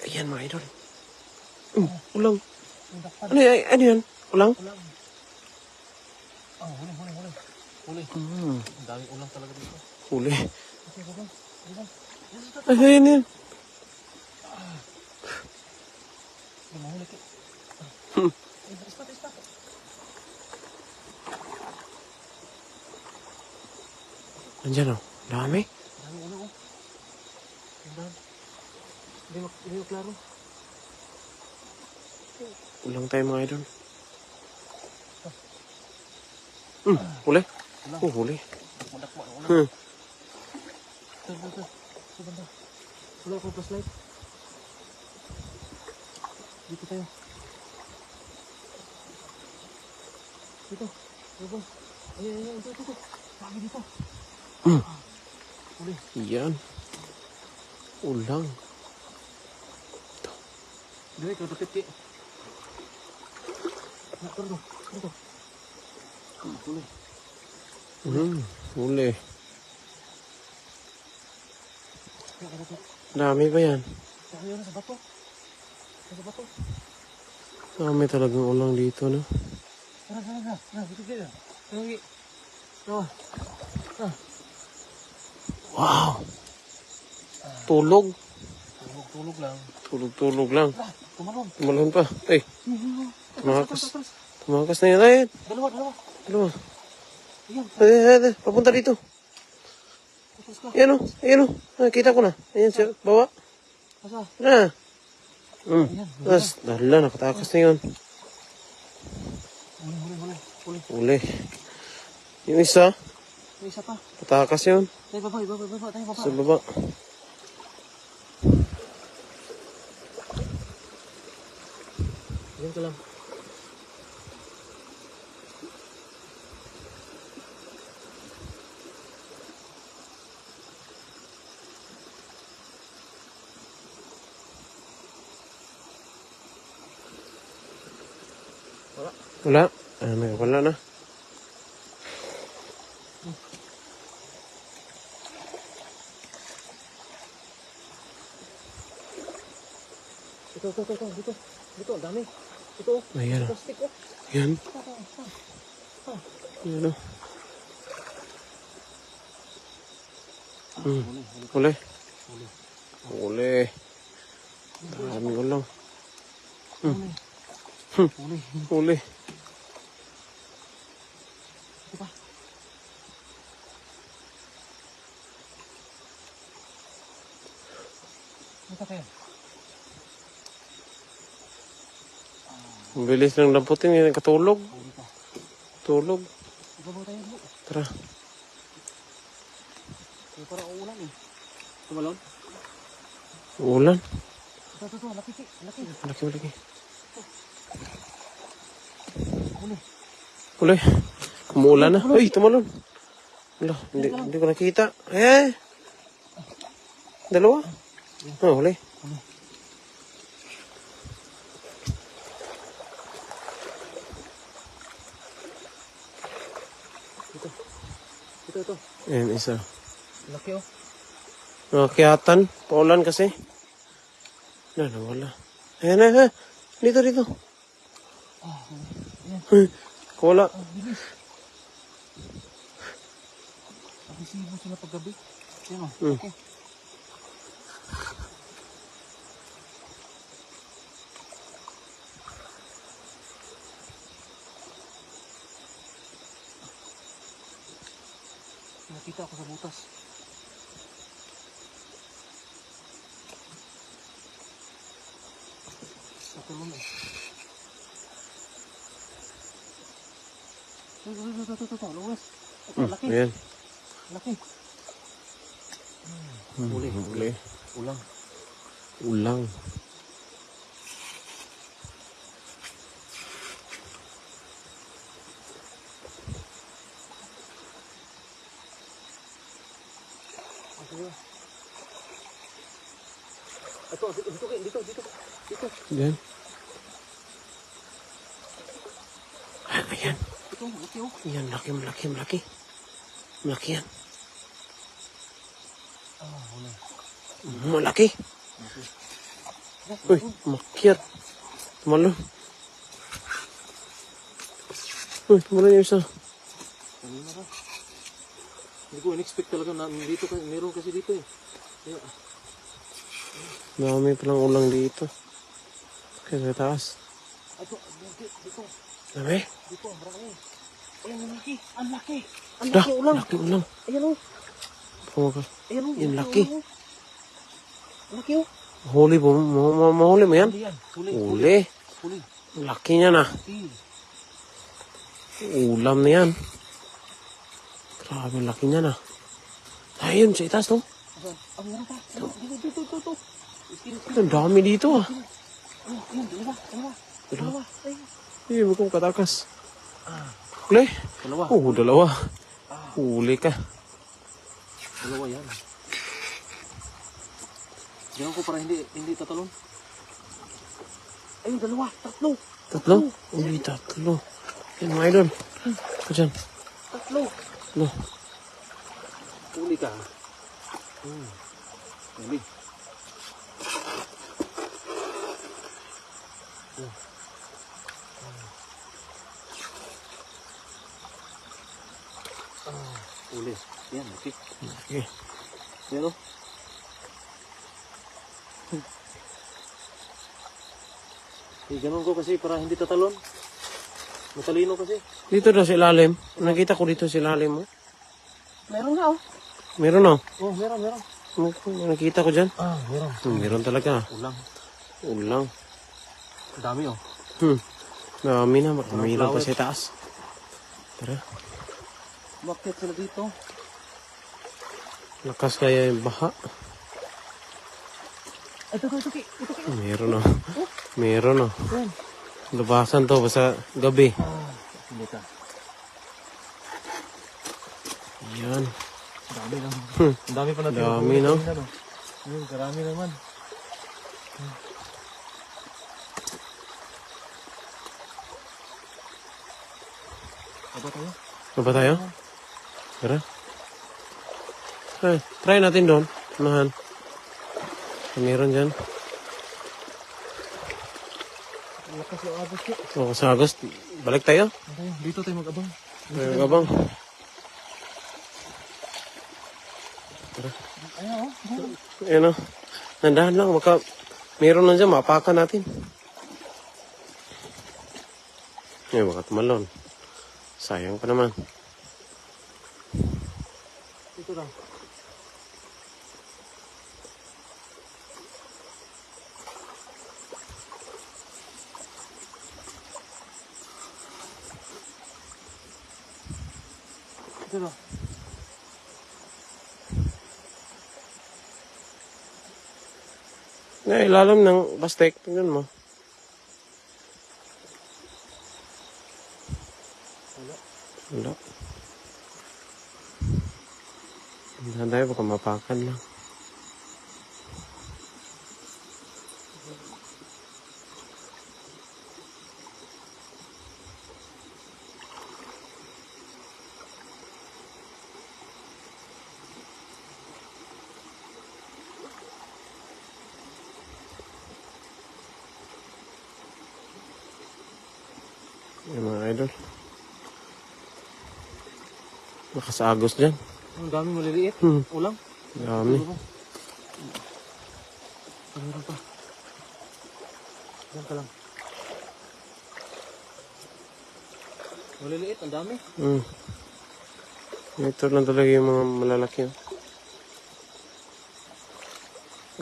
Ayan mga idol. Ulang. Ano yan? Ulang? Ulang. Oh, huli. Huli. Ang daming ulang talaga dito. Huli. Okay, baba. Ayan yan. Hindi mahuli ka. Ispat. Nandiyan o. Dami. Daming ulang oh. Tingnan. Hindi mo klaro. Ulang tayo mga idol. Huli. Huli. Dakma ang ulang. Ito. Banda. Wala akong flashlight. Dito tayo. Dito. Baba. Ayan. Ito. Sabi dito. Huli. Yan. Ulang. Dili, kau tukit ki. Nak turun. Huli. Huli. Dami pa yan. Ayun sa bato. Dami talagang ulang dito, no? Tara. Dito. Lagi. Wow! Tulog. Tulog lang. Tulog lang. Tumalon. Tumalon pa. Ay, tumakas na yan. Ay, Dalawa. Ayan. ay, papunta dito. Ayan o. Kita ko na. Ayan siya, bawa. Asa? Na. Ayan. Dahil nakatakas na yun. Huli. Uli. Yung isa, May isa pa. patakas yun. Tayo baba. Tayo baba. Sa baba. Diyan ka lang. Wala. Wala na. Dito, dami. Ito. Ayan o. Plastic oh. Yan. Yan o. Uli. Dami ulang. Uli. Ito pa. Ito pa yan. Ang bilis ng lamputin. Yan ang katulog. Huli pa. Tulog. Ibabaw tayo bro. Tara. May parang ulan eh. Tumalon? Ulan. Ito. Laki. Laki. Huli. Uli. Umuulan na. Uy, tumalon. Wala, hindi ko nakita. Dalawa. Huli. Ito. Ayan, isa. Laki oh. Nakakiyatan. Paulan kasi. Wala. Ayan. Dito. Wala. Bilis. Agresibo sila paggabi. Yan o. Okay. Nakita ako sa butas. Sa tulong eh. Ito. Luwas. Ito, laki. Ayan. Laki. Huli. Ulang. Dito. Ayan. Ayan. Ito, laki oh. Ayan, malaki. Malaki yan. Huli. Malaki. Uy, makyat. Tumalon. Uy, tumalon yung isa. Kanina ra. Hindi ko in-expect talaga na dito, meron kasi dito eh. Kaya, Dami palang ulang dito. Kaya sa taas. ito, dito, Dami? dito, marami. Ayan, ang laki, ang laki. Ang Dah, laki ulang. laki ulang. Ayan o, Pumaka. ayan o. Yan, laki. Ang laki o. Huli po. Mahuli mo yan? Huli yan, huli. Huli. Huli. Laki niya na. Laki. Ulam na yan. Grabe, laki niya na. Ayun, sa itaas to. Ayan, ang meron pa. Dito. Ang dami dito ah. Ayan, dalawa. Ay, huwag kong katakas. Huli? Dalawa. Oo, dalawa. Huli ka. Dalawa yan. Diyan ko para hindi tatalon. Ayun, dalawa, tatlo. Tatlo? Uy, tatlo. Yan mga idol. Ito dyan. Tatlo. Tatlo. Huli ka. Dali. Huli. Yan, okay. Okay. Yan o. Ganun ko kasi para hindi tatalon. Matalino kasi. Dito na sa ilalim. Nakita ko dito sa ilalim mo. Meron na oh. Meron na. Oh, meron. Nakita ko dyan. Meron. Meron talaga. Ulang. Ulang. Dami oh. Dami na. Makamilang pa sa taas. Tara. Bakit sila dito? Lakas kaya yung baha. Ito. Meron na. Meron na. Yan. Labasan to basta gabi. Hindi ka. Yan. Dami lang. Ang dami pa natin. Dami no. Ayun, karami naman. Apa tayo? Ano ba tayo? Tara. Ay, try natin doon. Unahan. Meron dyan. Lakas yung abot ko. O, sa Agos. Balik tayo. Okay, dito tayo mag-abang. Meron ka bang? Ayan oh. Ayan o. Nandahan lang. Meron na dyan. Mapakan natin. Ay, baka tumalon. Sayang pa naman. Dito lang. Dito lang. Ngay, ilalim ng bastek. Tingnan mo. Wala. Hindi tayo baka mapakan lang. Yung mga idol. Nakasagos dyan. Ang dami maliliit. Ulang. Dami. Meron pa. Diyan ka lang. Maliliit, ang dami. Ito lang talaga yung mga malalaki.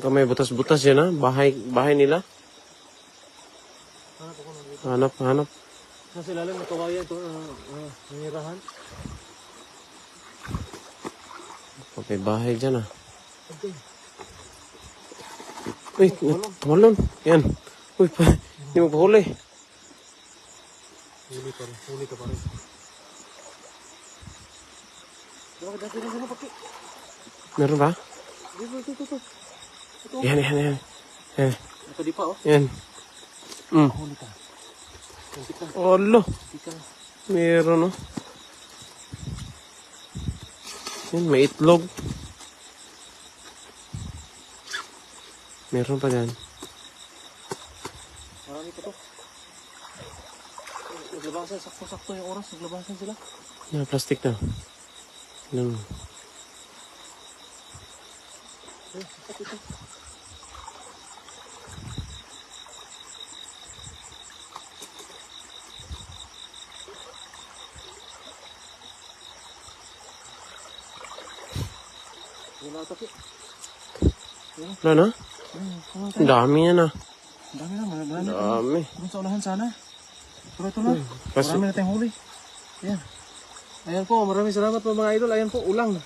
May butas-butas yan ha. Bahay nila. Hanap ako ng dito. Hanap. Nasa ilalim ng kawayan ito. Nanirahan. Okay, bahay dyan ah. Okay. Uy, tumalon. Yan. Uy, hindi mo pa huli. Huli ka pa rin. Bakit dati rin sila pati? Meron ba? Ito. Yan. Yan. Ito di pa oh. Yan. Huli ka. Kunti ka. Olo. Kunti ka. Meron oh. Yan, may itlog. Meron pa dyan. Marami pa to. Naglabasan, sakto-sakto yung oras. Naglabasan sila. Yan, plastic na. Yan. Ito. Wala ito, Ki. Wala na? Wala Ang dami yan ah. Ang dami na, marami. Dami. Doon sa unahan sana. Pero ito na. Kasi- Marami na tayong huli. Ayan. Ayan po, maraming salamat po mga idol. Ayan po, ulang.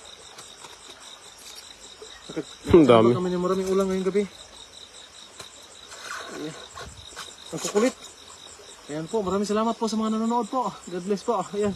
Ang dami. Kami ng maraming ulang ngayong gabi. Ayan. Ang kukulit. Ayan po, maraming salamat po sa mga nanonood po. God bless po. Ayan.